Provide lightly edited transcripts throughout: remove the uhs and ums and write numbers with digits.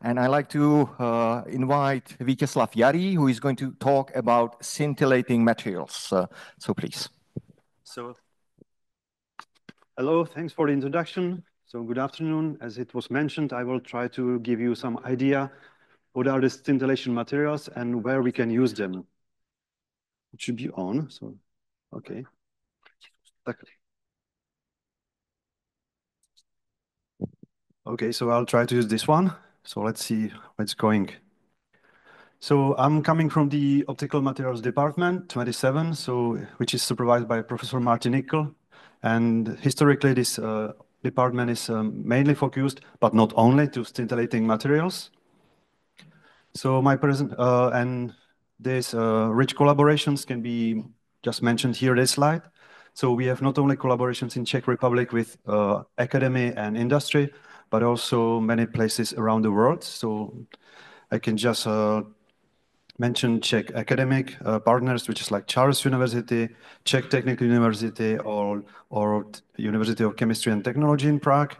And I'd like to invite Vítězslav Jarý, who is going to talk about scintillating materials. So please. So, hello, thanks for the introduction. So good afternoon. As it was mentioned, I will try to give you some idea what are the scintillation materials and where we can use them. It should be on, so, okay. Okay, so I'll try to use this one. So let's see where it's going. So I'm coming from the Optical Materials Department, 27, which is supervised by Professor Martin Nickel. And historically, this department is mainly focused, but not only, to scintillating materials. So and these rich collaborations can be just mentioned here this slide. So we have not only collaborations in Czech Republic with academy and industry, but also many places around the world. So I can just mention Czech academic partners, which is like Charles University, Czech Technical University, or University of Chemistry and Technology in Prague.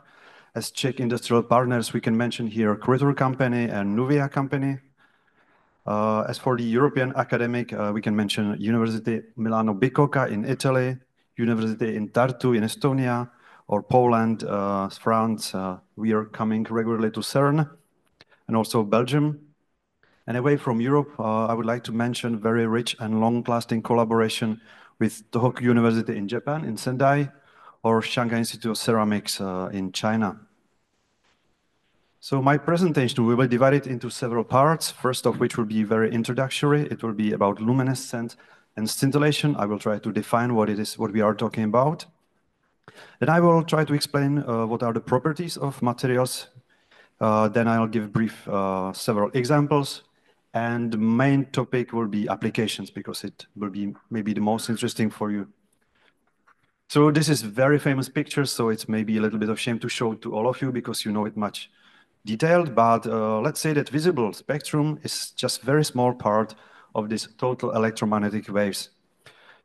As Czech industrial partners, we can mention here Kritor company and Nuvia company. As for the European academic, we can mention University Milano Bicocca in Italy, University in Tartu in Estonia, or Poland, France. We are coming regularly to CERN, and also Belgium. And away from Europe, I would like to mention very rich and long-lasting collaboration with Tohoku University in Japan, in Sendai, or Shanghai Institute of Ceramics in China. So my presentation, we will divide it into several parts, first of which will be very introductory. It will be about luminescence and scintillation. I will try to define what it is, what we are talking about. Then I will try to explain what are the properties of materials. Then I'll give brief several examples. And the main topic will be applications, because it will be maybe the most interesting for you. So this is very famous picture, so it's maybe a little bit of shame to show to all of you because you know it much detailed, but let's say that visible spectrum is just very small part of this total electromagnetic waves.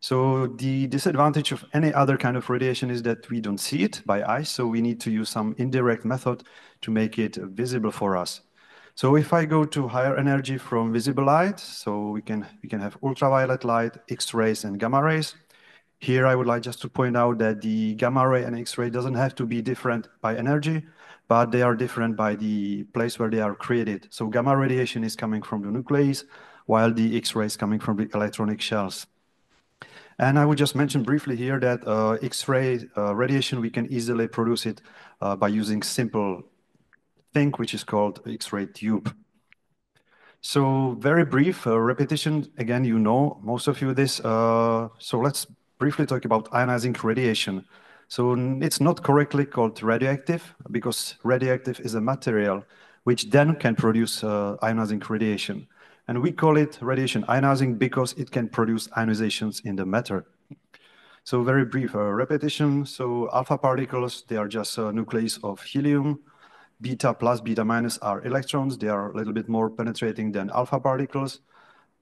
So the disadvantage of any other kind of radiation is that we don't see it by eyes, so we need to use some indirect method to make it visible for us. So if I go to higher energy from visible light, so we can have ultraviolet light, X-rays, and gamma rays. Here I would like just to point out that the gamma ray and X-ray doesn't have to be different by energy, but they are different by the place where they are created. So gamma radiation is coming from the nucleus, while the X-ray is coming from the electronic shells. And I would just mention briefly here that X-ray radiation, we can easily produce it by using simple thing, which is called X-ray tube. So very brief repetition. Again, you know, most of you this. So let's briefly talk about ionizing radiation. So it's not correctly called radioactive, because radioactive is a material which then can produce ionizing radiation. And we call it radiation ionizing because it can produce ionizations in the matter. So very brief repetition. So alpha particles, they are just a nucleus of helium. Beta plus, beta minus are electrons. They are a little bit more penetrating than alpha particles.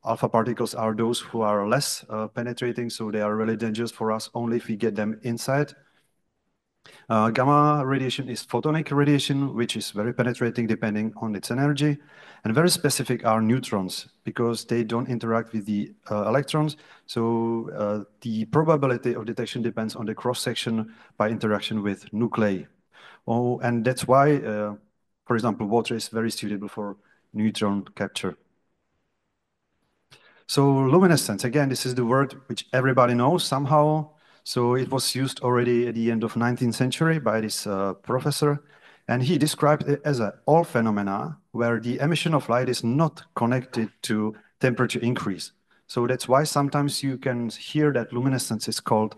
Alpha particles are those who are less penetrating, so they are really dangerous for us only if we get them inside. Gamma radiation is photonic radiation, which is very penetrating depending on its energy. And very specific are neutrons, because they don't interact with the electrons. So the probability of detection depends on the cross-section by interaction with nuclei. Oh, and that's why, for example, water is very suitable for neutron capture. So luminescence, again, this is the word which everybody knows somehow. So it was used already at the end of 19th century by this professor. And he described it as an all phenomena where the emission of light is not connected to temperature increase. So that's why sometimes you can hear that luminescence is called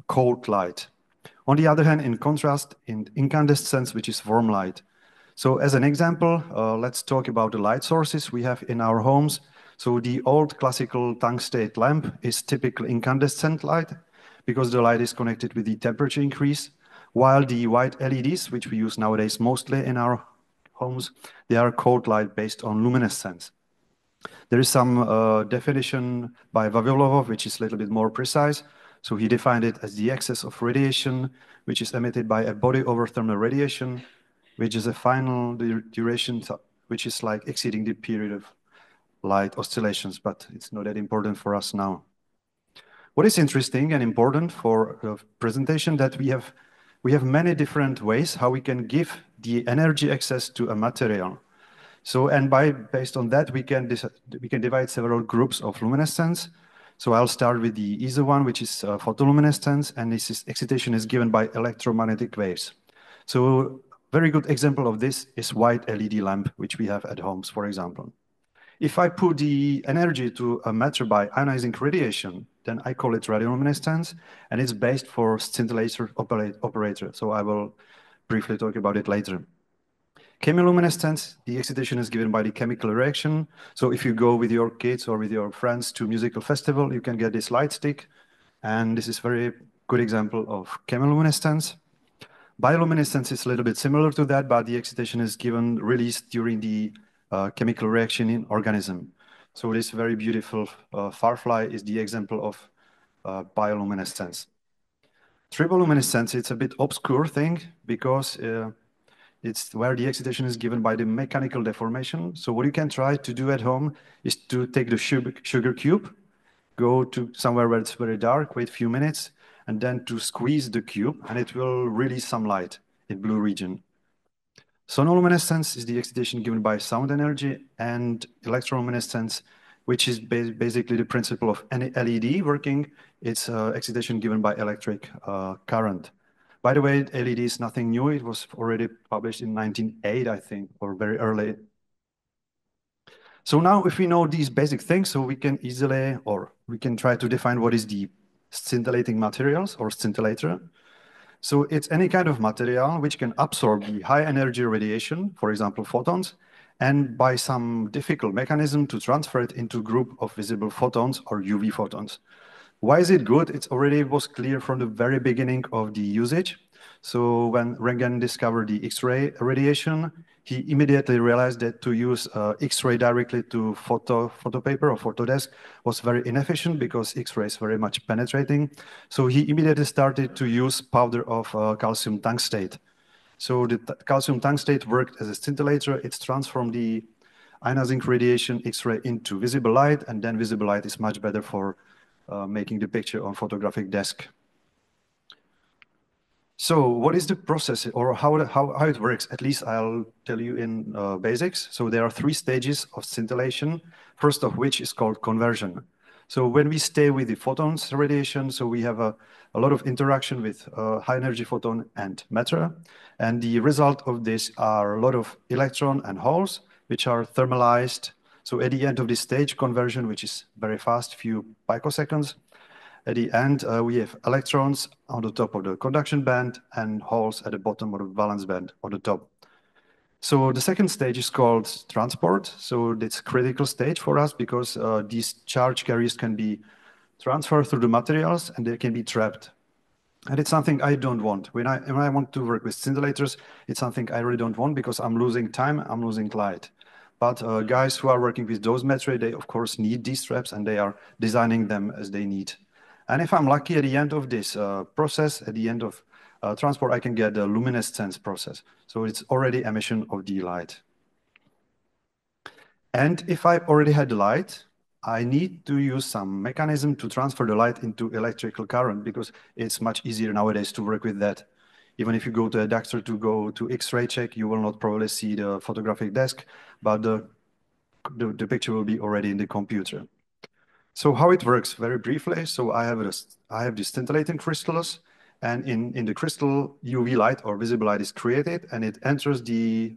cold light. On the other hand, in contrast, in incandescence, which is warm light. So as an example, let's talk about the light sources we have in our homes. So the old classical tungsten lamp is typically incandescent light because the light is connected with the temperature increase, while the white LEDs, which we use nowadays mostly in our homes, they are cold light based on luminescence. There is some definition by Vavilov, which is a little bit more precise. So he defined it as the excess of radiation, which is emitted by a body over thermal radiation, which is a final duration which is like exceeding the period of light oscillations, but it's not that important for us now. What is interesting and important for the presentation that we have many different ways how we can give the energy access to a material. So, and based on that, we can divide several groups of luminescence. So I'll start with the easy one, which is photoluminescence, and this excitation is given by electromagnetic waves. So very good example of this is white LED lamp, which we have at homes, for example. If I put the energy to a matter by ionizing radiation, then I call it radioluminescence, and it's based for scintillator operator. So I will briefly talk about it later. Chemiluminescence, the excitation is given by the chemical reaction. So if you go with your kids or with your friends to musical festival, you can get this light stick. And this is very good example of chemiluminescence. Bioluminescence is a little bit similar to that, but the excitation is released during the chemical reaction in organism. So this very beautiful firefly is the example of bioluminescence. Triboluminescence, it's a bit obscure thing because it's where the excitation is given by the mechanical deformation. So what you can try to do at home is to take the sugar cube, go to somewhere where it's very dark, wait a few minutes, and then to squeeze the cube, and it will release some light in blue region. Sonoluminescence is the excitation given by sound energy, and electroluminescence, which is basically the principle of any LED working, it's excitation given by electric current. By the way, LED is nothing new. It was already published in 1908, I think, or very early. So now if we know these basic things, so we can easily, or we can try to define what is the scintillating materials or scintillator. So it's any kind of material which can absorb the high energy radiation, for example, photons, and by some difficult mechanism to transfer it into a group of visible photons or UV photons. Why is it good? It already was clear from the very beginning of the usage. So when Röntgen discovered the X-ray radiation, he immediately realized that to use X-ray directly to photo paper or photodesk was very inefficient because X-ray is very much penetrating. So he immediately started to use powder of calcium tungstate. So the calcium tungstate worked as a scintillator. It's transformed the ionizing radiation X-ray into visible light, and then visible light is much better for making the picture on photographic desk. So what is the process or how it works? At least I'll tell you in basics. So there are 3 stages of scintillation, first of which is called conversion. So when we stay with the photons radiation, so we have a lot of interaction with high energy photon and matter. And the result of this are a lot of electron and holes, which are thermalized. So at the end of this stage, conversion, which is very fast, few picoseconds, at the end, we have electrons on the top of the conduction band and holes at the bottom of the valence band on the top. So the second stage is called transport. So it's a critical stage for us because these charge carriers can be transferred through the materials and they can be trapped. And it's something I don't want. When I want to work with scintillators, it's something I really don't want because I'm losing time, I'm losing light. But guys who are working with those materials, they of course need these traps and they are designing them as they need. And if I'm lucky at the end of this process, at the end of transport, I can get the luminescence process. So it's already emission of the light. And if I already had the light, I need to use some mechanism to transfer the light into electrical current because it's much easier nowadays to work with that. Even if you go to a doctor to go to X-ray check, you will not probably see the photographic desk, but the picture will be already in the computer. So how it works, very briefly. So I have the scintillating crystals, and in the crystal, UV light or visible light is created, and it enters the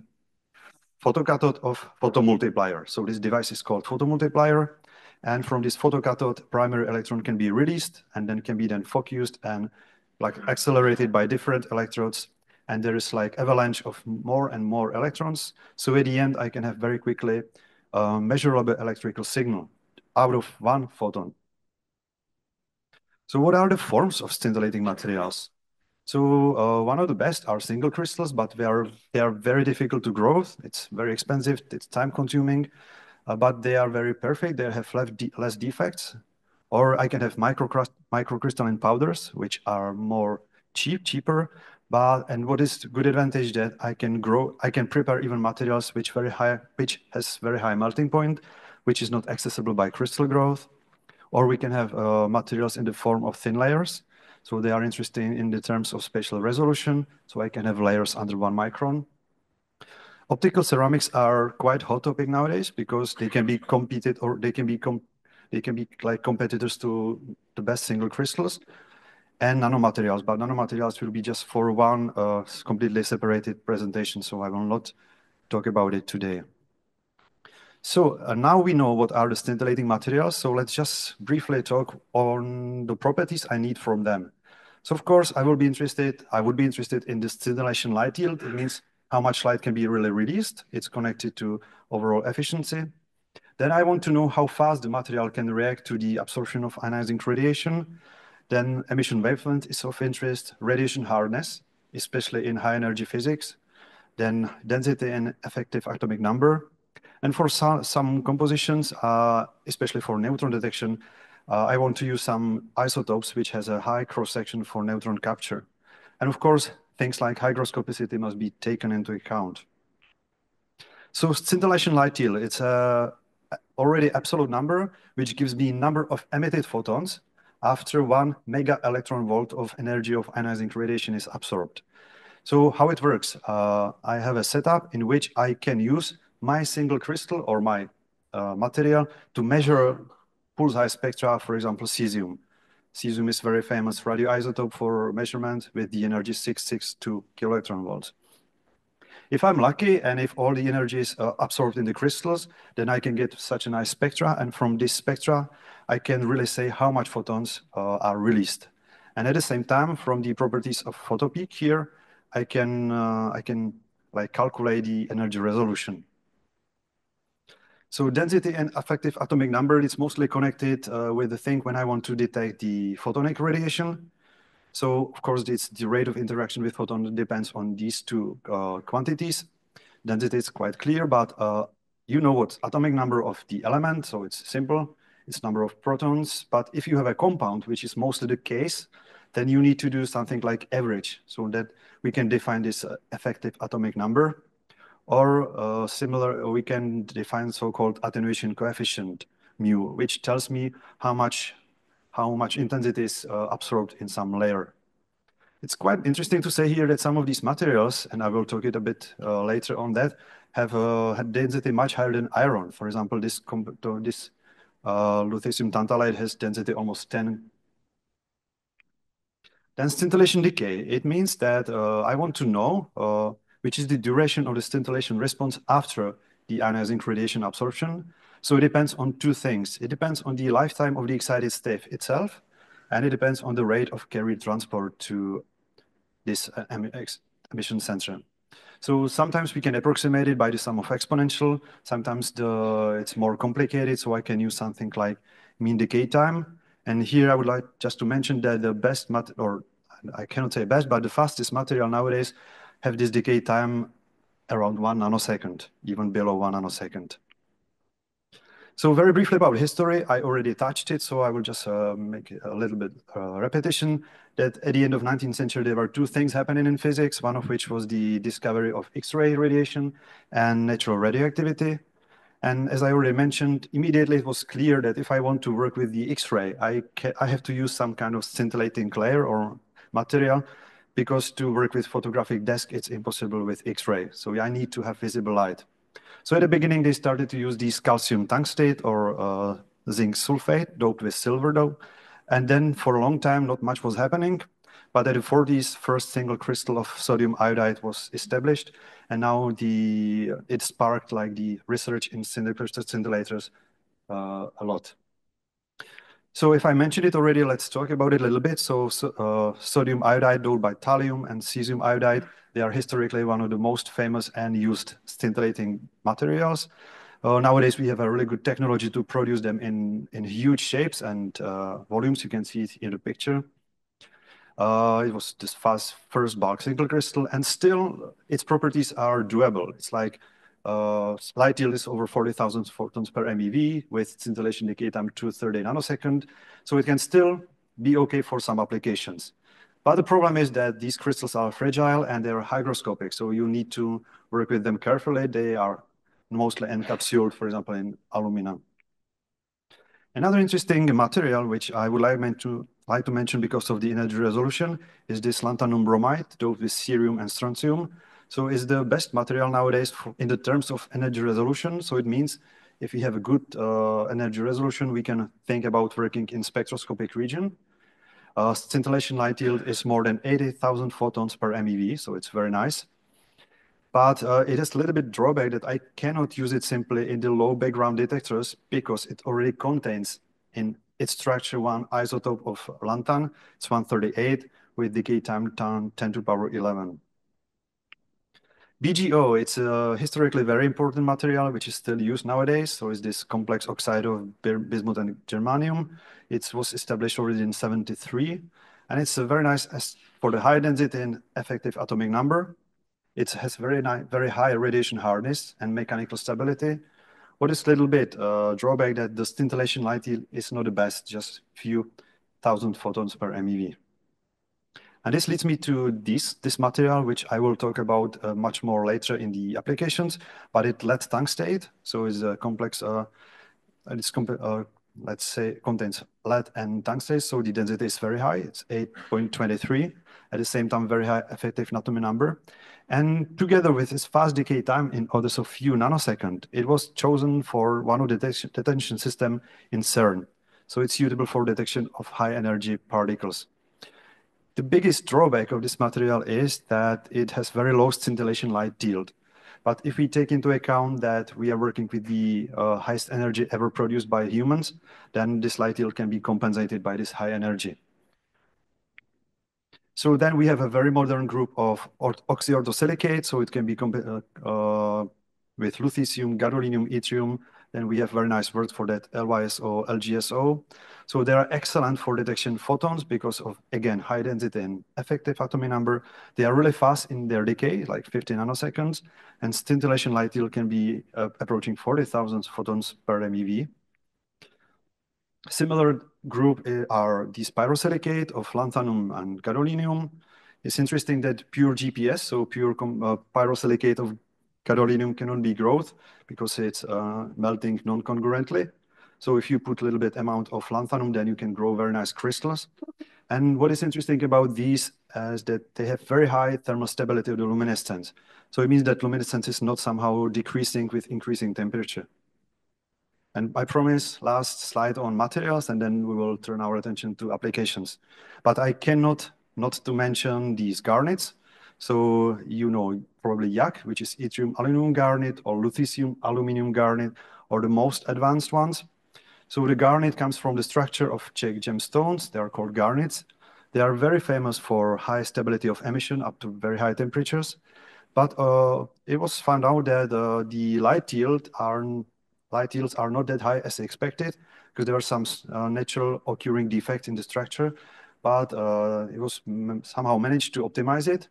photocathode of photomultiplier. So this device is called photomultiplier, and from this photocathode, primary electron can be released, and then can be focused and like accelerated by different electrodes, and there is like avalanche of more and more electrons. So at the end, I can have very quickly measurable electrical signal out of one photon. So what are the forms of scintillating materials? So one of the best are single crystals, but they are very difficult to grow. It's very expensive, it's time consuming, but they are very perfect. They have less defects. Or I can have microcrystalline powders, which are more cheaper, And what is good advantage that I can prepare even materials which has very high melting point, which is not accessible by crystal growth. Or we can have materials in the form of thin layers. So they are interesting in the terms of spatial resolution. So I can have layers under 1 micron. Optical ceramics are quite hot topic nowadays because they can be competed, or they can be like competitors to the best single crystals and nanomaterials. But nanomaterials will be just for one completely separated presentation. So I will not talk about it today. So now we know what are the scintillating materials. So let's just briefly talk on the properties I need from them. So of course, I would be interested in the scintillation light yield. It means how much light can be really released. It's connected to overall efficiency. Then I want to know how fast the material can react to the absorption of ionizing radiation. Then emission wavelength is of interest, radiation hardness, especially in high energy physics. Then density and effective atomic number. And for some compositions, especially for neutron detection, I want to use some isotopes which has a high cross-section for neutron capture. And of course, things like hygroscopicity must be taken into account. So scintillation light yield, it's a already absolute number, which gives me number of emitted photons after 1 mega electron volt of energy of ionizing radiation is absorbed. So how it works, I have a setup in which I can use my single crystal or my material to measure pulsar spectra, for example, cesium. Cesium is very famous radioisotope for measurement with the energy 662 kiloelectron volts. If I'm lucky and if all the energy is absorbed in the crystals, then I can get such a nice spectra. And from this spectra, I can really say how much photons are released. And at the same time, from the properties of photopeak here, I can like calculate the energy resolution. So density and effective atomic number is mostly connected with the thing when I want to detect the photonic radiation. So of course, it's the rate of interaction with photon depends on these two quantities. Density is quite clear, but you know what atomic number of the element, so it's simple. It's number of protons. But if you have a compound, which is mostly the case, then you need to do something like average so that we can define this effective atomic number. Or similar, we can define so-called attenuation coefficient mu, which tells me how much intensity is absorbed in some layer. It's quite interesting to say here that some of these materials, and I will talk it a bit later on that, have a density much higher than iron. For example, this lutetium tantalite has density almost 10. Then scintillation decay. It means that I want to know which is the duration of the scintillation response after the ionizing radiation absorption. So it depends on two things. It depends on the lifetime of the excited state itself, and it depends on the rate of carrier transport to this emission center. So sometimes we can approximate it by the sum of exponential. Sometimes it's more complicated, so I can use something like mean decay time. And here I would like just to mention that the best, or I cannot say best, but the fastest material nowadays have this decay time around 1 nanosecond, even below 1 nanosecond. So very briefly about history, I already touched it, so I will just make a little bit repetition that at the end of 19th century, there were two things happening in physics, one of which was the discovery of X-ray radiation and natural radioactivity. And as I already mentioned, immediately it was clear that if I want to work with the X-ray, I have to use some kind of scintillating layer or material, because to work with photographic desk, it's impossible with X-ray. So I need to have visible light. So at the beginning, they started to use these calcium tungstate or zinc sulfate doped with silver dope. And then for a long time, not much was happening. But at the 40s, first single crystal of sodium iodide was established. And now it sparked like the research in scintillators a lot. So if I mentioned it already, let's talk about it a little bit. So sodium iodide doped by thallium and cesium iodide, they are historically one of the most famous and used scintillating materials. Nowadays, we have a really good technology to produce them in huge shapes and volumes. You can see it in the picture. It was this first bulk single crystal, and still its properties are doable. It's like light yield is over 40,000 photons per MeV with scintillation decay time 230 nanosecond. So it can still be okay for some applications. But the problem is that these crystals are fragile and they're hygroscopic, so you need to work with them carefully. They are mostly encapsulated, for example, in aluminum. Another interesting material which I would like to mention because of the energy resolution is this lanthanum bromide, doped with cerium and strontium. So it's the best material nowadays in the terms of energy resolution. So it means if we have a good energy resolution, we can think about working in spectroscopic region. Scintillation light yield is more than 80,000 photons per MeV, so it's very nice. But it has a little bit drawback that I cannot use it simply in the low background detectors because it already contains in its structure one isotope of lanthan. It's 138 with decay time 10 to the power 11. BGO, it's a historically very important material which is still used nowadays. So it's this complex oxide of bismuth and germanium. It was established already in 73. And it's a very nice for the high density and effective atomic number. It has very high radiation hardness and mechanical stability. What is a little bit drawback that the scintillation light yield is not the best, just few thousand photons per MeV. And this leads me to this material, which I will talk about much more later in the applications, but it lead tungstate. So it's a complex, let's say, contains lead and tungstate. So the density is very high. It's 8.23. At the same time, very high effective atomic number. And together with its fast decay time in orders of few nanoseconds, it was chosen for one of the detection system in CERN. So it's suitable for detection of high energy particles. The biggest drawback of this material is that it has very low scintillation light yield. But if we take into account that we are working with the highest energy ever produced by humans, then this light yield can be compensated by this high energy. So then we have a very modern group of oxyordosilicate, so it can be with lutetium, gadolinium, yttrium. Then we have very nice words for that, LYSO, LGSO. So they are excellent for detection photons because of, again, high density and effective atomic number. They are really fast in their decay, like 50 nanoseconds. And scintillation light yield can be approaching 40,000 photons per MeV. Similar group are the spirosilicate of lanthanum and gadolinium. It's interesting that pure GPS, so pure pyrosilicate of gadolinium cannot be growth because it's melting non-congruently. So if you put a little bit amount of lanthanum, then you can grow very nice crystals. And what is interesting about these is that they have very high thermal stability of the luminescence. So it means that luminescence is not somehow decreasing with increasing temperature. And I promise last slide on materials, and then we will turn our attention to applications. But I cannot not to mention these garnets. So you know probably YAG, which is yttrium aluminum garnet, or lutetium aluminum garnet, or the most advanced ones. So the garnet comes from the structure of Czech gemstones. They are called garnets. They are very famous for high stability of emission up to very high temperatures. But it was found out that the light yields are not that high as expected because there were some natural occurring defects in the structure, but it was somehow managed to optimize it.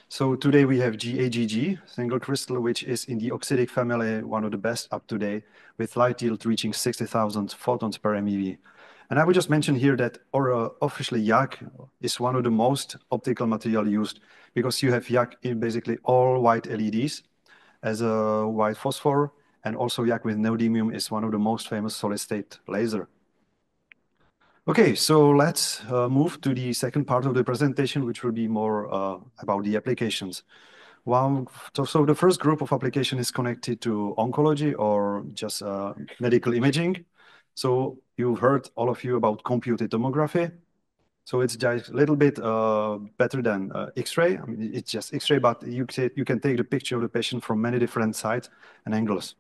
So today we have GAGG, single crystal, which is in the oxidic family, one of the best up to date, with light yield reaching 60,000 photons per MeV. And I would just mention here that officially YAG is one of the most optical material used because you have YAG in basically all white LEDs as a white phosphor, and also YAG with neodymium is one of the most famous solid-state laser. Okay, so let's move to the second part of the presentation, which will be more about the applications. So the first group of application is connected to oncology or just medical imaging. So you've heard, all of you, about computed tomography. So it's just a little bit better than X-ray. I mean, it's just X-ray, but you can take the picture of the patient from many different sides and angles.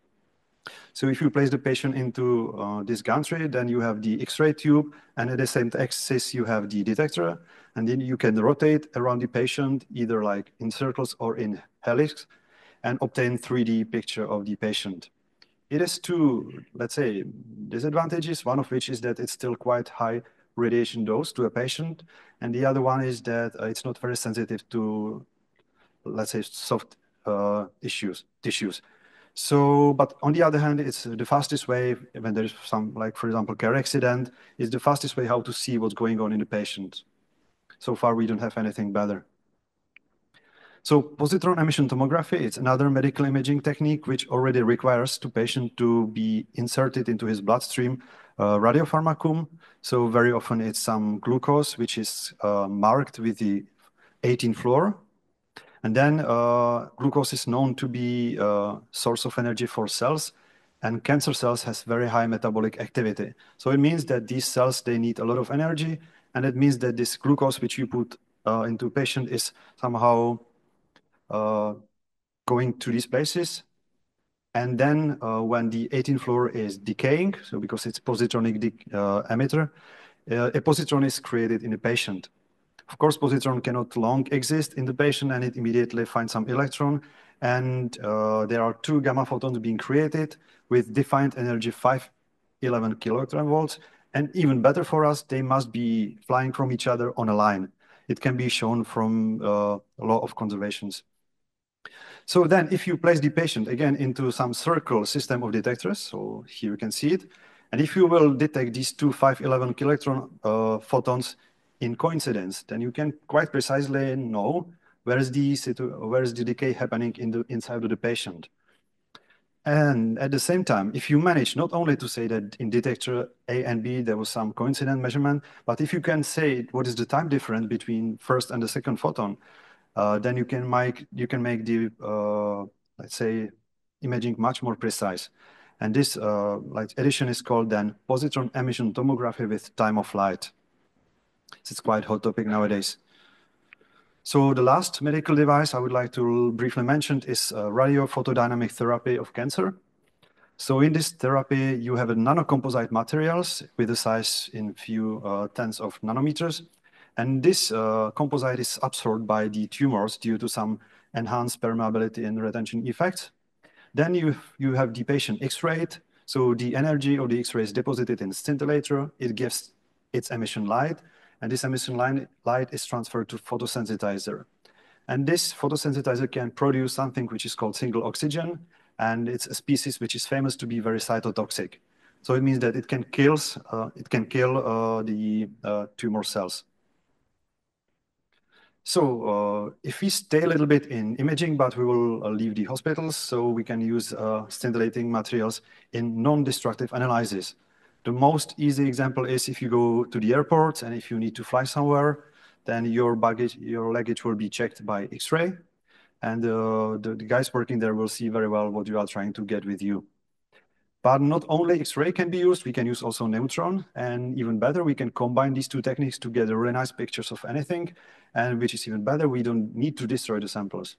So if you place the patient into this gantry, then you have the X-ray tube, and at the same axis you have the detector, and then you can rotate around the patient, either like in circles or in helix, and obtain 3D picture of the patient. It has two, let's say, disadvantages, one of which is that it's still quite high radiation dose to a patient, and the other one is that it's not very sensitive to, let's say, soft tissues. So, but on the other hand, it's the fastest way when there's some, like, for example, car accident, is the fastest way how to see what's going on in the patient. So far, we don't have anything better. So positron emission tomography, it's another medical imaging technique which already requires the patient to be inserted into his bloodstream radiopharmacum. So very often it's some glucose, which is marked with the 18th floor. And then glucose is known to be a source of energy for cells, and cancer cells has very high metabolic activity. So it means that these cells, they need a lot of energy, and it means that this glucose which you put into patient is somehow going to these places. And then when the 18th floor is decaying, so because it's positronic emitter, a positron is created in the patient. Of course, positron cannot long exist in the patient, and it immediately finds some electron. And there are 2 gamma photons being created with defined energy 511 kiloelectron volts. And even better for us, they must be flying from each other on a line. It can be shown from law of conservations. So then if you place the patient again into some circle system of detectors, so here you can see it, and if you will detect these 2 511 kiloelectron photons in coincidence, then you can quite precisely know where is the decay happening inside of the patient. And at the same time, if you manage not only to say that in detector A and B there was some coincident measurement, but if you can say what is the time difference between first and the second photon, then you can make the let's say imaging much more precise. And this addition is called then positron emission tomography with time of flight. It's quite hot topic nowadays. So the last medical device I would like to briefly mention is radiophotodynamic therapy of cancer. So in this therapy, you have a nanocomposite materials with a size in few tens of nanometers. And this composite is absorbed by the tumors due to some enhanced permeability and retention effects. Then you have the patient X-rayed. So the energy of the X-ray is deposited in scintillator. It gives its emission light. And this emission light is transferred to photosensitizer. And this photosensitizer can produce something which is called single oxygen. And it's a species which is famous to be very cytotoxic. So it means that it can kill the tumor cells. So if we stay a little bit in imaging, but we will leave the hospitals, so we can use scintillating materials in non-destructive analysis. The most easy example is if you go to the airport and if you need to fly somewhere, then your luggage will be checked by X-ray. And the guys working there will see very well what you are trying to get with you. But not only X-ray can be used, we can use also neutron. And even better, we can combine these 2 techniques to get really nice pictures of anything. And which is even better, we don't need to destroy the samples.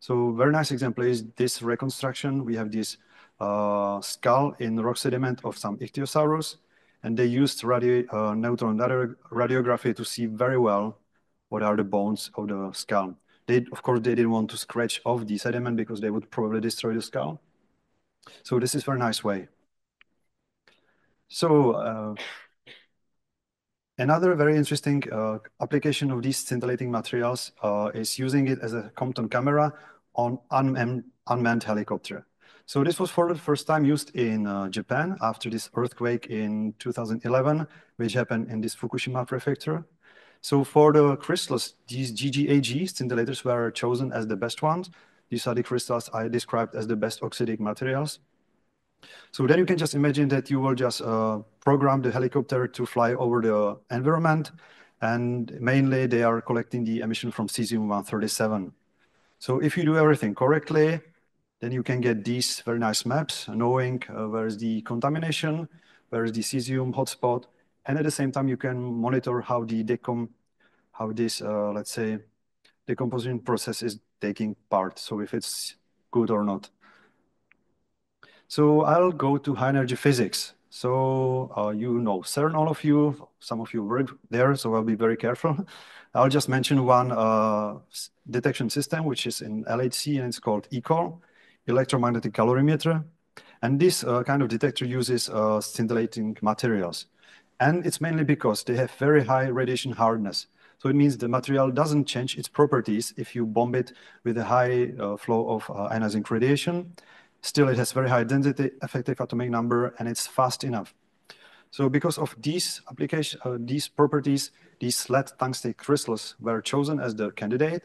So very nice example is this reconstruction. We have this skull in rock sediment of some ichthyosaurus. And they used neutron radiography to see very well what are the bones of the skull. Of course, they didn't want to scratch off the sediment because they would probably destroy the skull. So this is a very nice way. So another very interesting application of these scintillating materials is using it as a Compton camera on unmanned helicopter. So this was for the first time used in Japan after this earthquake in 2011, which happened in this Fukushima prefecture. So for the crystals, these GGAG scintillators were chosen as the best ones. These are the crystals I described as the best oxidic materials. So then you can just imagine that you will just program the helicopter to fly over the environment. And mainly they are collecting the emission from cesium-137. So if you do everything correctly, then you can get these very nice maps, knowing where is the contamination, where is the cesium hotspot. And at the same time, you can monitor how this, let's say, decomposition process is taking part. So if it's good or not. So I'll go to high energy physics. So you know CERN, all of you, some of you work there, so I'll be very careful. I'll just mention one detection system, which is in LHC, and it's called ECOL, electromagnetic calorimeter. And this kind of detector uses scintillating materials. And it's mainly because they have very high radiation hardness. So it means the material doesn't change its properties if you bomb it with a high flow of ionizing radiation. Still, it has very high density, effective atomic number, and it's fast enough. So because of these these properties, these lead tungstate crystals were chosen as the candidate.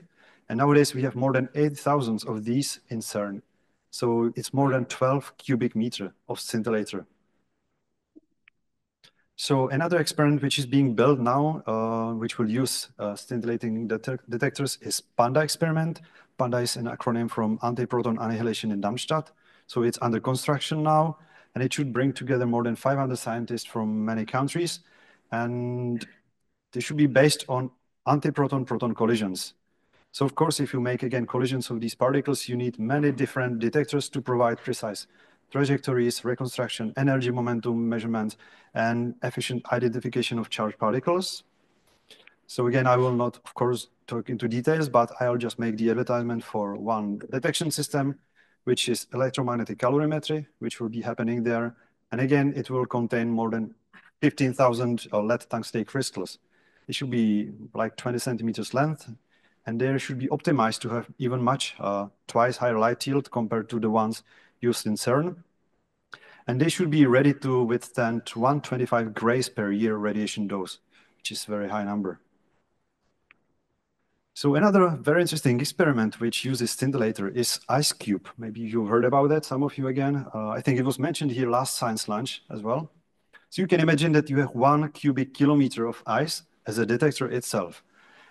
And nowadays we have more than 8,000 of these in CERN. So it's more than 12 cubic meter of scintillator. So another experiment which is being built now, which will use scintillating detectors, is PANDA experiment. PANDA is an acronym from Anti-Proton Annihilation in Darmstadt. So it's under construction now, and it should bring together more than 500 scientists from many countries. And they should be based on anti-proton-proton collisions. So of course, if you make, again, collisions of these particles, you need many different detectors to provide precise trajectories, reconstruction, energy momentum measurements, and efficient identification of charged particles. So again, I will not, of course, talk into details, but I'll just make the advertisement for one detection system, which is electromagnetic calorimetry, which will be happening there. And again, it will contain more than 15,000 lead tungstate crystals. It should be like 20 centimeters length, and they should be optimized to have even much twice higher light yield compared to the ones used in CERN. And they should be ready to withstand 125 grays per year radiation dose, which is a very high number. So another very interesting experiment which uses scintillator is ice cube. Maybe you heard about that, some of you again. I think it was mentioned here last science lunch as well. So you can imagine that you have 1 cubic kilometer of ice as a detector itself.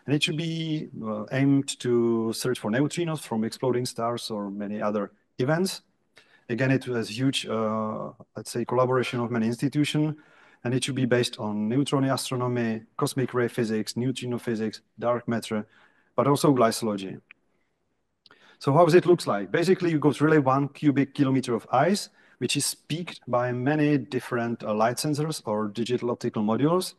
And it should be aimed to search for neutrinos from exploding stars or many other events. Again, it has huge, let's say, collaboration of many institutions, and it should be based on neutron astronomy, cosmic ray physics, neutrino physics, dark matter, but also glycology. So how does it look like? Basically, you got really 1 cubic kilometer of ice, which is peaked by many different light sensors or digital optical modules.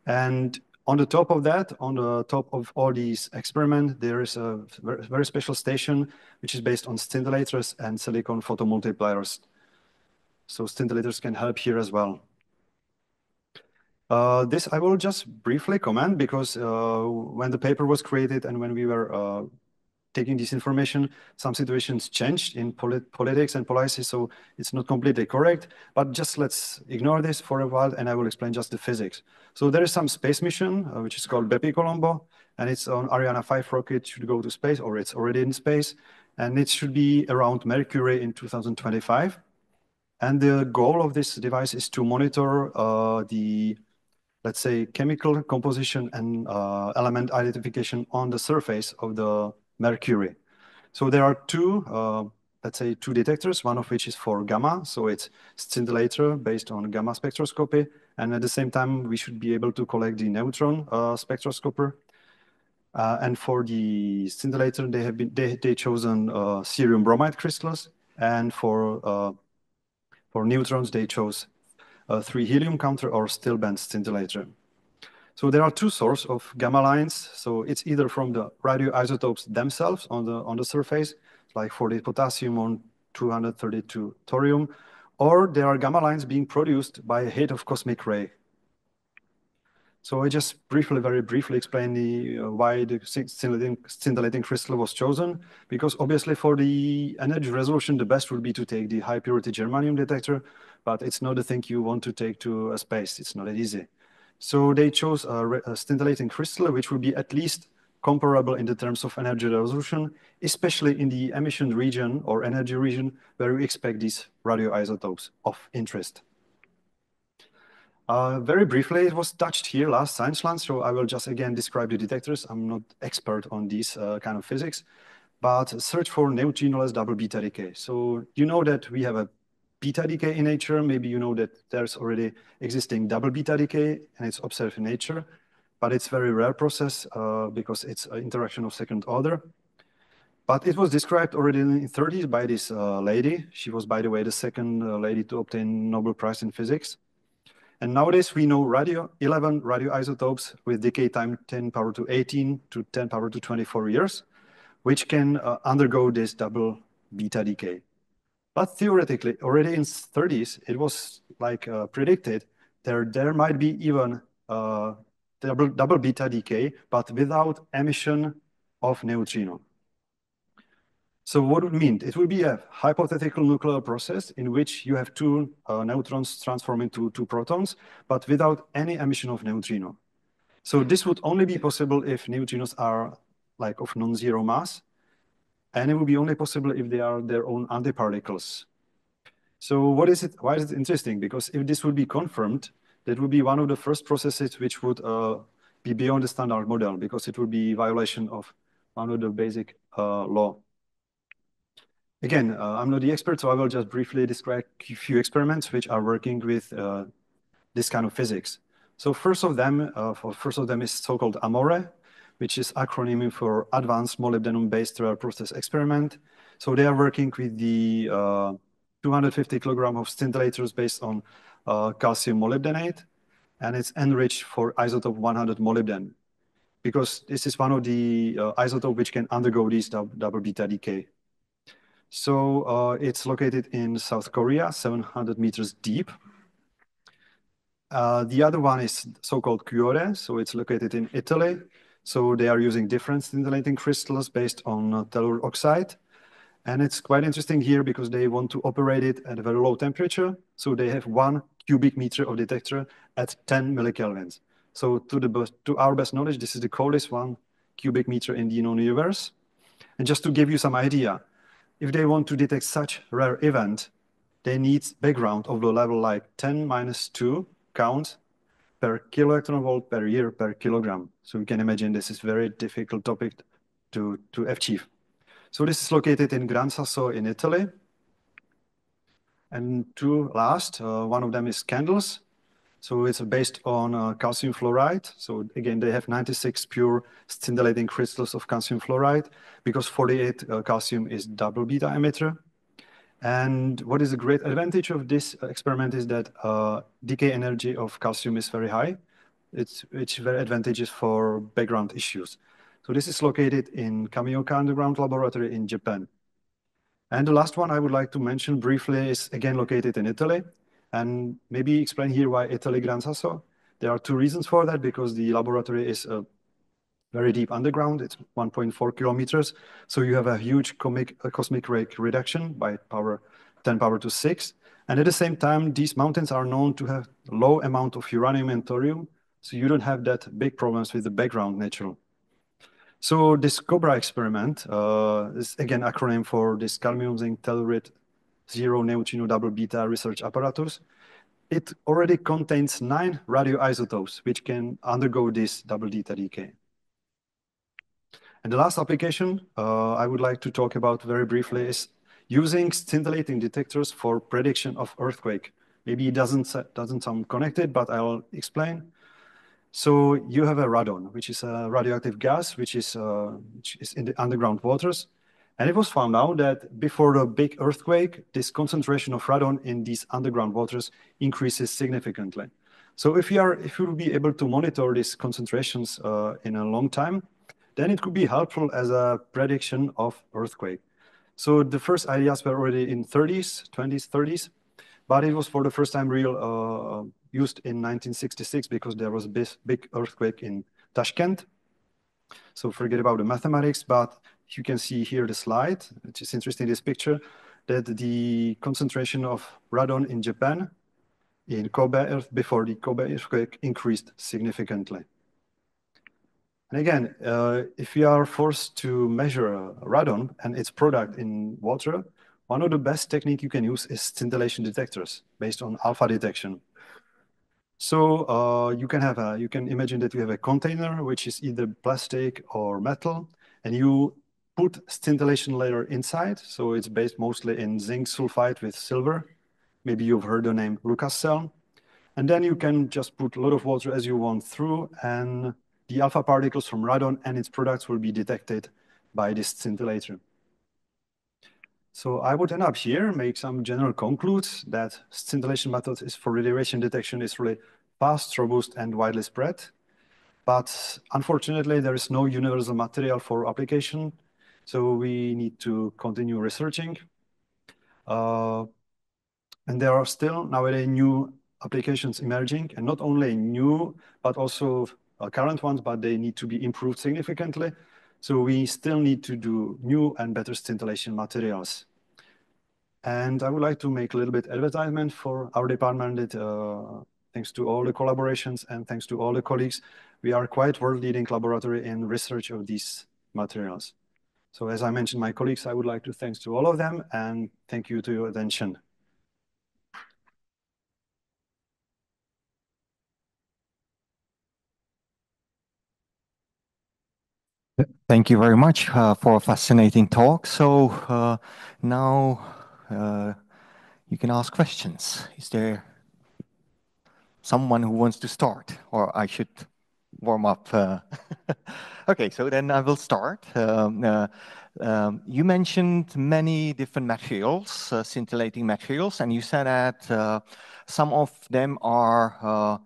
And on the top of that, on the top of all these experiments, there is a very special station, which is based on scintillators and silicon photomultipliers. So scintillators can help here as well. This I will just briefly comment because when the paper was created and when we were taking this information, some situations changed in politics and policy, so it's not completely correct. But just let's ignore this for a while, and I will explain just the physics. So there is some space mission, which is called Bepi Colombo, and it's on Ariane 5 rocket, should go to space, or it's already in space, and it should be around Mercury in 2025. And the goal of this device is to monitor the, let's say, chemical composition and element identification on the surface of the Mercury. So there are two, let's say, two detectors, one of which is for gamma. So it's scintillator based on gamma spectroscopy. And at the same time, we should be able to collect the neutron spectroscoper. And for the scintillator, they chosen cerium bromide crystals. And for neutrons, they chose 3 helium counter or still band scintillator. So there are two sources of gamma lines. So it's either from the radioisotopes themselves on the surface, like 40 potassium or 232 thorium, or there are gamma lines being produced by a hit of cosmic ray. So I just very briefly explain why the scintillating crystal was chosen, because obviously for the energy resolution, the best would be to take the high purity germanium detector, but it's not the thing you want to take to space. It's not that easy. So they chose a scintillating crystal, which will be at least comparable in the terms of energy resolution, especially in the emission region or energy region where we expect these radioisotopes of interest. Very briefly, it was touched here last science lunch, so I will just again describe the detectors. I'm not expert on these kind of physics, but search for neutrinoless double beta decay. So you know that we have a beta decay in nature. Maybe you know that there's already existing double beta decay and it's observed in nature, but it's a very rare process because it's an interaction of second order. But it was described already in the 30s by this lady. She was, by the way, the second lady to obtain Nobel Prize in Physics. And nowadays we know 11 radioisotopes with decay time 10 power to 18 to 10 power to 24 years, which can undergo this double beta decay. But theoretically, already in 30s, it was like predicted there might be even double beta decay, but without emission of neutrino. So what would it mean? It will be a hypothetical nuclear process in which you have two neutrons transform into two protons, but without any emission of neutrino. So this would only be possible if neutrinos are like of non-zero mass, and it will be only possible if they are their own antiparticles. So what is it? Why is it interesting? Because if this would be confirmed, that would be one of the first processes which would be beyond the standard model, because it would be violation of one of the basic law. Again, I'm not the expert, so I will just briefly describe a few experiments which are working with this kind of physics. So first of them is so-called AMORE, which is acronym for Advanced Molybdenum-Based Rare Process Experiment. So they are working with the 250 kilogram of scintillators based on calcium molybdenate, and it's enriched for isotope 100 molybden, because this is one of the isotope which can undergo this double beta decay. So it's located in South Korea, 700 meters deep. The other one is so-called Cuore, so it's located in Italy. So they are using different scintillating crystals based on tellur oxide. And it's quite interesting here because they want to operate it at a very low temperature. So they have 1 cubic meter of detector at 10 millikelvins. So to our best knowledge, this is the coldest 1 cubic meter in the known universe. And just to give you some idea, if they want to detect such rare event, they need background of the level like 10 minus 2 count per kiloelectron per year per kilogram. So you can imagine this is very difficult topic to achieve. So this is located in Gran Sasso in Italy. And two last, one of them is candles. So it's based on calcium fluoride. So again, they have 96 pure scintillating crystals of calcium fluoride because 48 calcium is double beta emitter. And what is a great advantage of this experiment is that decay energy of calcium is very high. It's very advantageous for background issues. So this is located in Kamioka Underground Laboratory in Japan. And the last one I would like to mention briefly is again located in Italy. And maybe explain here why Italy Gran Sasso. There are two reasons for that, because the laboratory is very deep underground. It's 1.4 kilometers. So you have a huge cosmic ray reduction by 10 power to 6. And at the same time, these mountains are known to have low amount of uranium and thorium. So you don't have that big problems with the background natural. So this COBRA experiment is again acronym for this cadmium zinc telluride zero neutrino double beta research apparatus. It already contains 9 radioisotopes which can undergo this double beta decay. And the last application I would like to talk about very briefly is using scintillating detectors for prediction of earthquake. Maybe it doesn't sound connected, but I'll explain. So you have a radon, which is a radioactive gas, which is in the underground waters. And it was found out that before a big earthquake, this concentration of radon in these underground waters increases significantly. So if you will be able to monitor these concentrations in a long time, then it could be helpful as a prediction of earthquake. So the first ideas were already in 20s, 30s, but it was for the first time used in 1966 because there was a big earthquake in Tashkent. So forget about the mathematics, but you can see here the slide, which is interesting, this picture, that the concentration of radon in Japan in Kobe before the Kobe earthquake increased significantly. And again, if you are forced to measure radon and its product in water, one of the best technique you can use is scintillation detectors based on alpha detection. So you can imagine that you have a container which is either plastic or metal, and you put scintillation layer inside. So it's based mostly in zinc sulfide with silver. Maybe you've heard the name Lucas cell. And then you can just put a lot of water as you want through, and the alpha particles from radon and its products will be detected by this scintillator. So I would end up here, make some general concludes that scintillation method for radiation detection is really fast, robust, and widely spread. But unfortunately, there is no universal material for application. So we need to continue researching. And there are still nowadays new applications emerging, and not only new, but also current ones, but they need to be improved significantly. So we still need to do new and better scintillation materials. And I would like to make a little bit advertisement for our department. Thanks to all the collaborations and thanks to all the colleagues, we are quite world-leading laboratory in research of these materials. So as I mentioned, my colleagues, I would like to thanks to all of them and thank you to your attention. Thank you very much for a fascinating talk. So now you can ask questions. Is there someone who wants to start, or I should warm up? Okay, so then I will start. You mentioned many different materials, scintillating materials, and you said that some of them are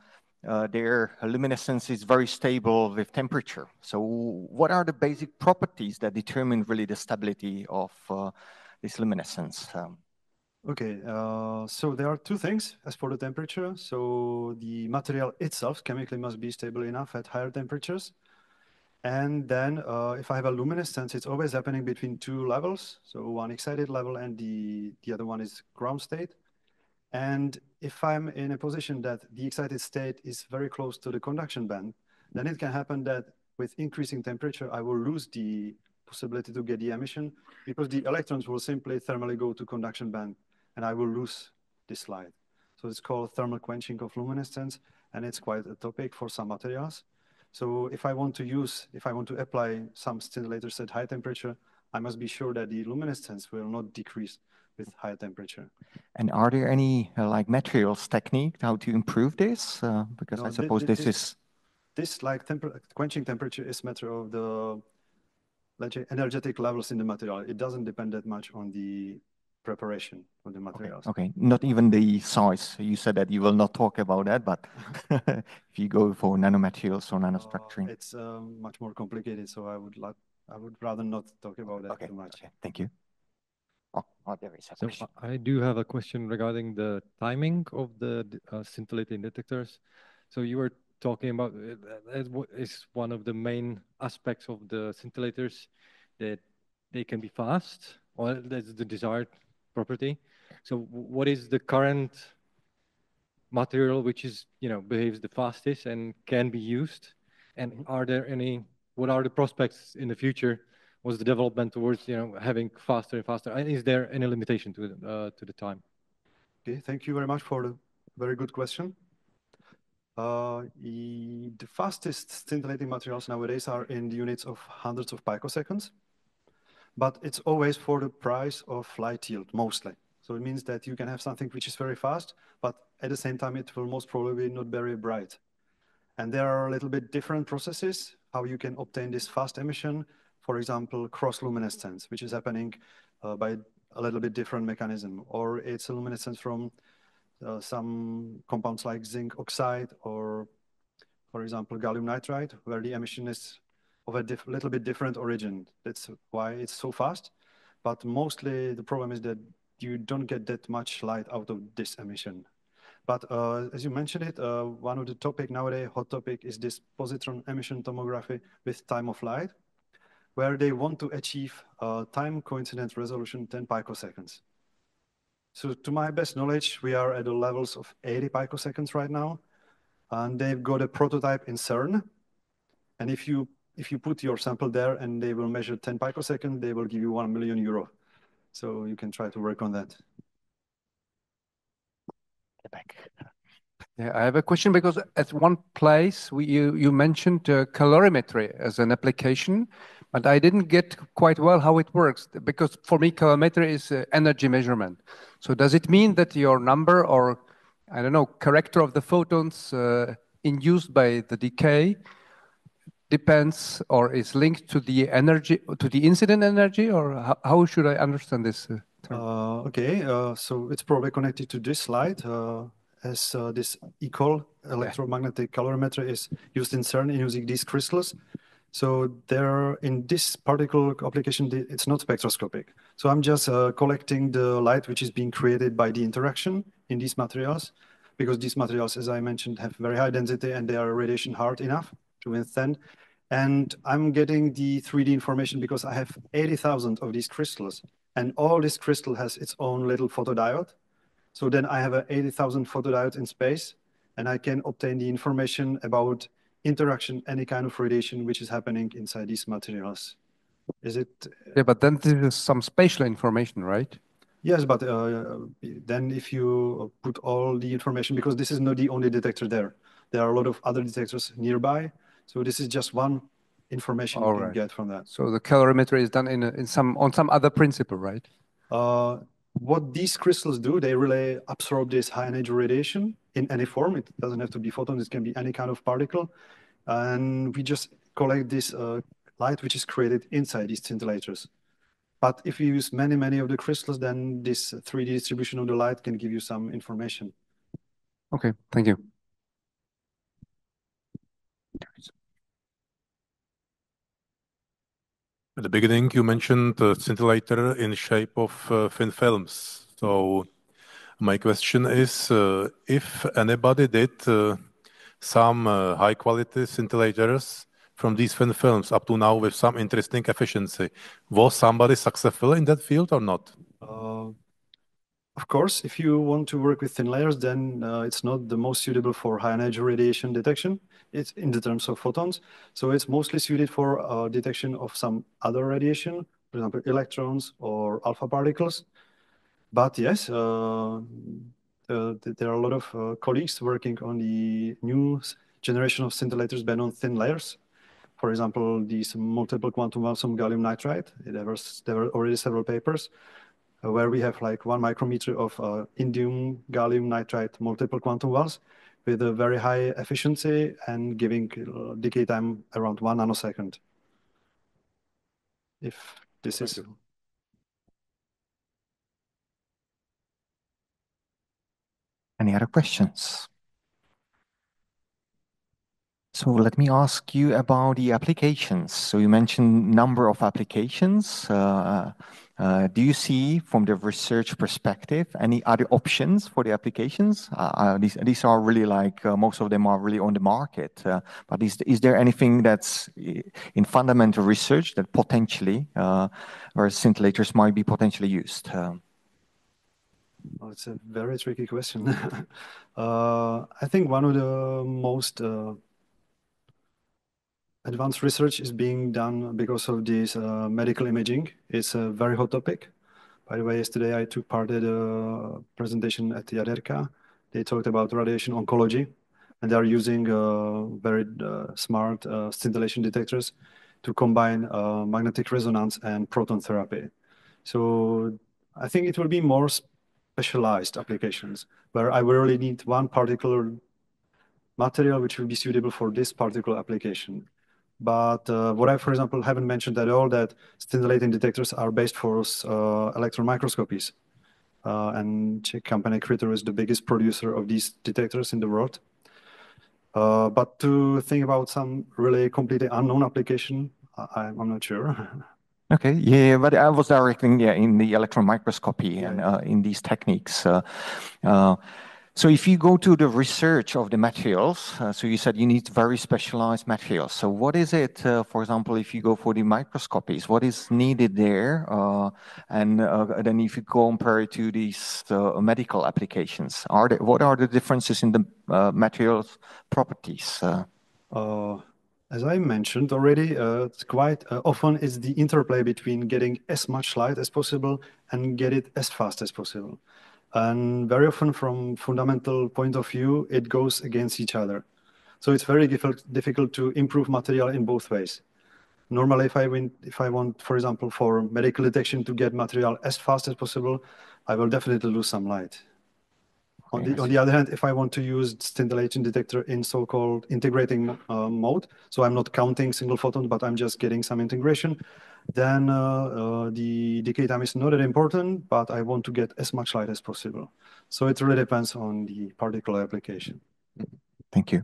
their luminescence is very stable with temperature. So what are the basic properties that determine really the stability of this luminescence? Okay, so there are two things as for the temperature. So the material itself chemically must be stable enough at higher temperatures. And then if I have a luminescence, it's always happening between two levels. So one excited level and the other one is ground state. And if I'm in a position that the excited state is very close to the conduction band, then it can happen that with increasing temperature, I will lose the possibility to get the emission because the electrons will simply thermally go to conduction band and I will lose this light. So it's called thermal quenching of luminescence, and it's quite a topic for some materials. So if I want to apply some scintillators at high temperature, I must be sure that the luminescence will not decrease with high temperature. And are there any like materials technique how to improve this? Because I suppose this like quenching temperature is matter of the, let's say, energetic levels in the material. It doesn't depend that much on the preparation of the materials. Okay, not even the size. You said that you will not talk about that, but if you go for nanomaterials or nanostructuring, it's much more complicated. So I would rather not talk about that too much. Okay, thank you. Oh, there is a question. I do have a question regarding the timing of the scintillating detectors. So you were talking about is one of the main aspects of the scintillators that they can be fast, or that's the desired property. So what is the current material which is, behaves the fastest and can be used? And are there any, what are the prospects in the future? Was the development towards, having faster and faster? And is there any limitation to the time? Okay, thank you very much for the very good question. The fastest scintillating materials nowadays are in the units of hundreds of picoseconds, but it's always for the price of light yield, mostly. So it means that you can have something which is very fast, but at the same time, it will most probably not very bright. And there are a little bit different processes, how you can obtain this fast emission. For example, cross-luminescence, which is happening by a little bit different mechanism, or it's a luminescence from some compounds like zinc oxide, or for example, gallium nitride, where the emission is of a little bit different origin. That's why it's so fast. But mostly the problem is that you don't get that much light out of this emission. But as you mentioned it, one of the topic nowadays, hot topic, is this positron emission tomography with time of light, where they want to achieve time coincident resolution 10 picoseconds. So to my best knowledge, we are at the levels of 80 picoseconds right now. And they've got a prototype in CERN. And if you put your sample there and they will measure 10 picoseconds, they will give you €1 million. So you can try to work on that. Yeah, I have a question because at one place you mentioned calorimetry as an application, but I didn't get quite well how it works because for me calorimetry is energy measurement. So does it mean that your number or I don't know character of the photons induced by the decay depends or is linked to the energy to the incident energy, or how should I understand this term? Okay, so it's probably connected to this slide. As this ECOL electromagnetic calorimetry is used in CERN in using these crystals. So there, in this particular application, it's not spectroscopic. So I'm just collecting the light which is being created by the interaction in these materials, because these materials, as I mentioned, have very high density and they are radiation hard enough to withstand. And I'm getting the 3D information because I have 80,000 of these crystals. And all this crystal has its own little photodiode. So then I have a 80,000 photodiodes in space, and I can obtain the information about interaction, any kind of radiation which is happening inside these materials. Is it? Yeah, but then this is some spatial information, right? Yes, but then if you put all the information, because this is not the only detector there are a lot of other detectors nearby. So this is just one information you can get from that. So the calorimetry is done on some other principle, right? What these crystals do, they really absorb this high energy radiation in any form. It doesn't have to be photons, it can be any kind of particle. And we just collect this light which is created inside these scintillators. But if you use many of the crystals, then this 3D distribution of the light can give you some information. Okay, thank you. At the beginning, you mentioned a scintillator in shape of thin films. So my question is, if anybody did some high-quality scintillators from these thin films up to now with some interesting efficiency, was somebody successful in that field or not? Of course, if you want to work with thin layers, then it's not the most suitable for high energy radiation detection. It's in the terms of photons. So it's mostly suited for detection of some other radiation, for example, electrons or alpha particles. But yes, there are a lot of colleagues working on the new generation of scintillators based on thin layers. For example, these multiple quantum wells on gallium nitride. There were already several papers where we have like 1 micrometer of indium gallium nitride multiple quantum wells with a very high efficiency and giving decay time around 1 nanosecond. If this is... Any other questions? So let me ask you about the applications. So you mentioned number of applications. Do you see, from the research perspective, any other options for the applications? These are really like, most of them are really on the market. But is there anything that's in fundamental research that potentially, where scintillators might be potentially used? Well, it's a very tricky question. I think one of the most advanced research is being done because of this medical imaging. It's a very hot topic. By the way, yesterday I took part in a presentation at Jaderka. They talked about radiation oncology, and they are using very smart scintillation detectors to combine magnetic resonance and proton therapy. So I think it will be more specialized applications where I will really need one particular material which will be suitable for this particular application. But what I, for example, haven't mentioned at all, that scintillating detectors are based for electron microscopies. And Czech company Critter is the biggest producer of these detectors in the world. But to think about some really completely unknown application, I'm not sure. Okay, yeah, but I was directing, in the electron microscopy and in these techniques. So if you go to the research of the materials, so you said you need very specialized materials. So what is it, for example, if you go for the microscopies, what is needed there? And then if you compare it to these medical applications, what are the differences in the materials properties? As I mentioned already, it's quite often it's the interplay between getting as much light as possible and get it as fast as possible. And very often from fundamental point of view, it goes against each other. So it's very difficult to improve material in both ways. Normally, if I want, for example, for medical detection to get material as fast as possible, I will definitely lose some light. On the other hand, if I want to use scintillation detector in so-called integrating mode, so I'm not counting single photons, but I'm just getting some integration, then the decay time is not that important, but I want to get as much light as possible. So it really depends on the particular application. Thank you.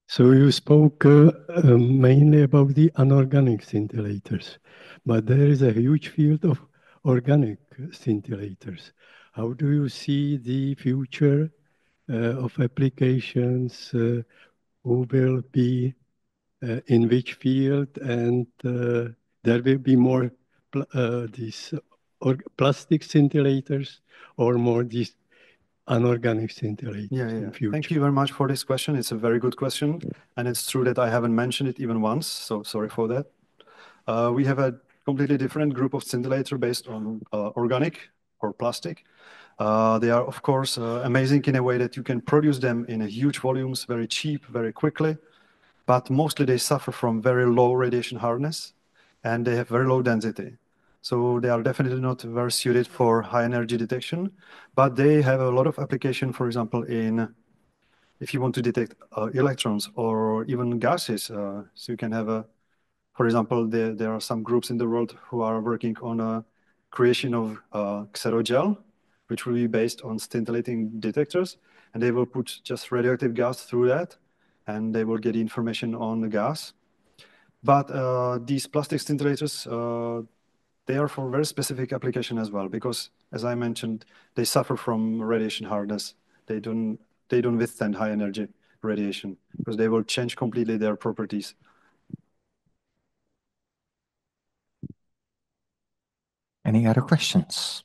So you spoke mainly about the anorganic scintillators, but there is a huge field of organic scintillators. How do you see the future of applications, who will be in which field, and there will be more these plastic scintillators or more these anorganic scintillators in future? Thank you very much for this question. It's a very good question. And it's true that I haven't mentioned it even once, so sorry for that. We have a completely different group of scintillator based on organic or plastic. They are, of course, amazing in a way that you can produce them in huge volumes, very cheap, very quickly. But mostly they suffer from very low radiation hardness, and they have very low density. So they are definitely not very suited for high energy detection, but they have a lot of application, for example, if you want to detect electrons or even gases. So you can have for example, there are some groups in the world who are working on a creation of xerogel, which will be based on scintillating detectors, and they will put just radioactive gas through that, and they will get information on the gas. But these plastic scintillators, they are for very specific application as well, because as I mentioned, they suffer from radiation hardness. They don't withstand high energy radiation because they will change completely their properties. Any other questions?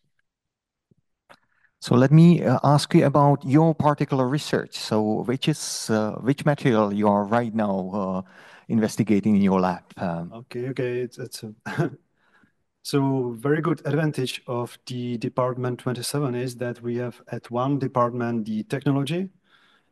So let me ask you about your particular research. So which material you are right now investigating in your lab? Okay. So very good advantage of the Department 27 is that we have at one department the technology.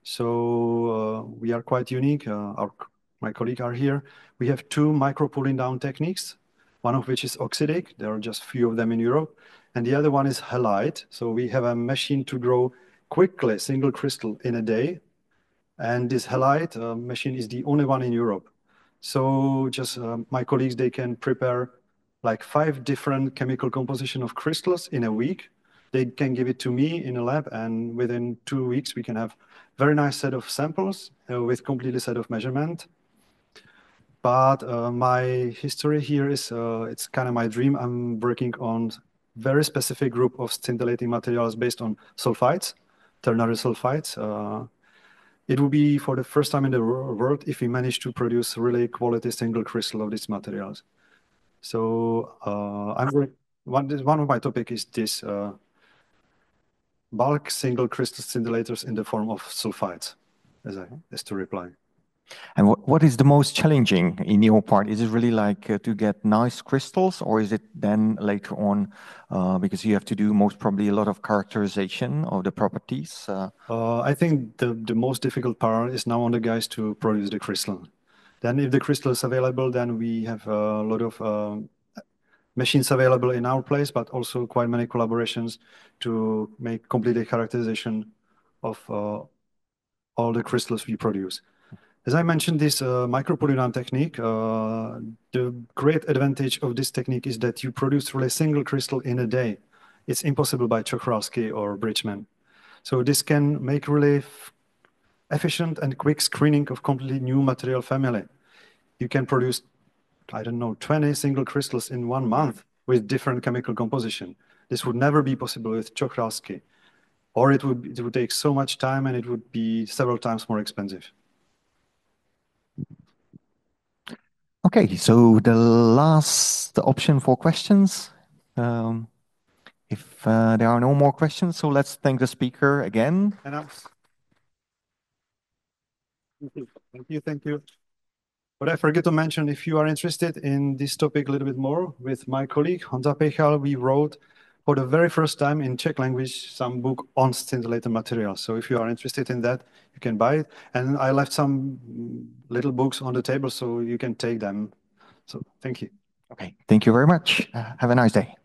So we are quite unique. My colleagues are here. We have two micro pulling down techniques, one of which is oxidic. There are just few of them in Europe. And the other one is halide. So we have a machine to grow quickly single crystal in a day. And this halide machine is the only one in Europe. So just my colleagues, they can prepare like 5 different chemical composition of crystals in a week. They can give it to me in a lab, and within 2 weeks, we can have very nice set of samples with completely set of measurement. But my history here is, it's kind of my dream. I'm working on very specific group of scintillating materials based on sulfides, ternary sulfides. It will be for the first time in the world if we manage to produce really quality single crystal of these materials. So one of my topic is this bulk single crystal scintillators in the form of sulfides, as to reply. And what is the most challenging in your part? Is it really like to get nice crystals, or is it then later on, because you have to do most probably a lot of characterization of the properties? I think the most difficult part is now on the guys to produce the crystal. Then if the crystal is available, then we have a lot of machines available in our place, but also quite many collaborations to make complete characterization of all the crystals we produce. As I mentioned, this micropolynam technique, the great advantage of this technique is that you produce really a single crystal in a day. It's impossible by Czochralski or Bridgman. So this can make really efficient and quick screening of completely new material family. You can produce, I don't know, 20 single crystals in 1 month with different chemical composition. This would never be possible with Czochralski, or it would take so much time and it would be several times more expensive. Okay, so the last option for questions. If there are no more questions, so let's thank the speaker again. Thank you. But I forget to mention, if you are interested in this topic a little bit more, with my colleague Honza Pechal, we wrote for the very first time in Czech language some book on scintillator materials. So if you are interested in that, you can buy it. And I left some little books on the table, so you can take them. So thank you. Okay, thank you very much. Have a nice day.